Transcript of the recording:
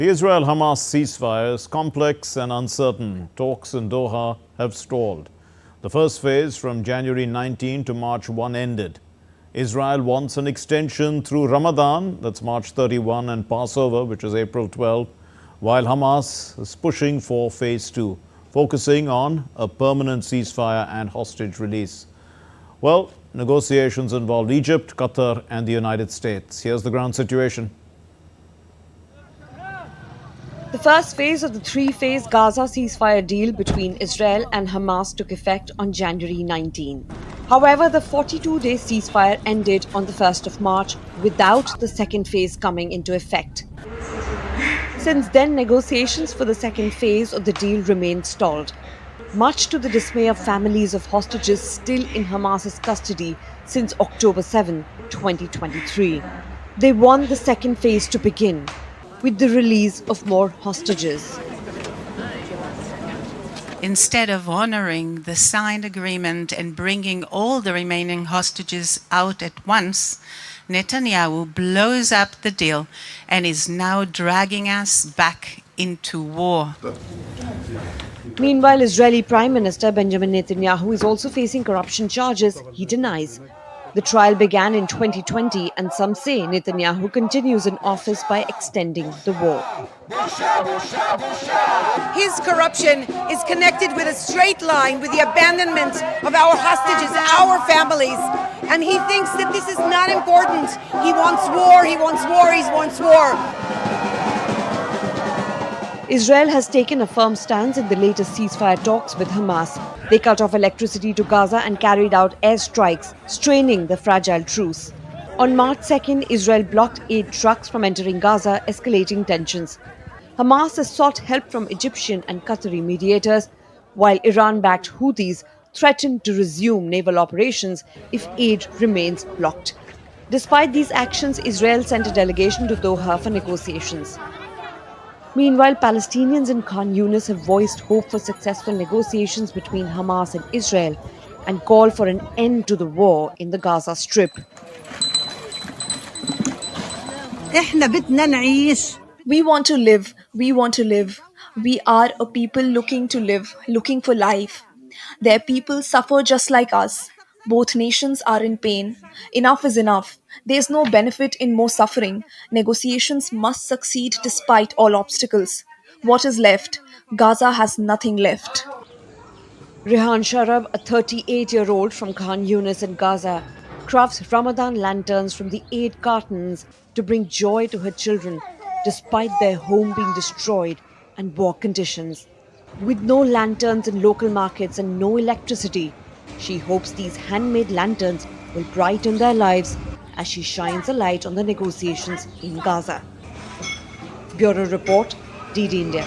The Israel-Hamas ceasefire is complex and uncertain. Talks in Doha have stalled. The first phase from January 19 to March 1 ended. Israel wants an extension through Ramadan, that's March 31, and Passover, which is April 12, while Hamas is pushing for phase 2, focusing on a permanent ceasefire and hostage release. Well, negotiations involved Egypt, Qatar and the United States. Here's the ground situation. The first phase of the three-phase Gaza ceasefire deal between Israel and Hamas took effect on January 19. However, the 42-day ceasefire ended on the 1st of March without the second phase coming into effect. Since then, negotiations for the second phase of the deal remained stalled, much to the dismay of families of hostages still in Hamas's custody since October 7, 2023. They want the second phase to begin with the release of more hostages. Instead of honoring the signed agreement and bringing all the remaining hostages out at once, Netanyahu blows up the deal and is now dragging us back into war. Meanwhile, Israeli Prime Minister Benjamin Netanyahu is also facing corruption charges he denies. The trial began in 2020 and some say Netanyahu continues in office by extending the war. His corruption is connected with a straight line with the abandonment of our hostages, our families. And he thinks that this is not important. He wants war, he wants war, he wants war. Israel has taken a firm stance in the latest ceasefire talks with Hamas. They cut off electricity to Gaza and carried out airstrikes, straining the fragile truce. On March 2nd, Israel blocked 8 trucks from entering Gaza, escalating tensions. Hamas has sought help from Egyptian and Qatari mediators, while Iran-backed Houthis threatened to resume naval operations if aid remains blocked. Despite these actions, Israel sent a delegation to Doha for negotiations. Meanwhile, Palestinians in Khan Yunis have voiced hope for successful negotiations between Hamas and Israel and call for an end to the war in the Gaza Strip. We want to live. We want to live. We are a people looking to live, looking for life. Their people suffer just like us. Both nations are in pain. Enough is enough. There is no benefit in more suffering. Negotiations must succeed despite all obstacles. What is left? Gaza has nothing left. Rehan Sharab, a 38-year-old from Khan Yunis in Gaza, crafts Ramadan lanterns from the 8 cartons to bring joy to her children despite their home being destroyed and war conditions. With no lanterns in local markets and no electricity, she hopes these handmade lanterns will brighten their lives as she shines a light on the negotiations in Gaza. Bureau Report, DD India.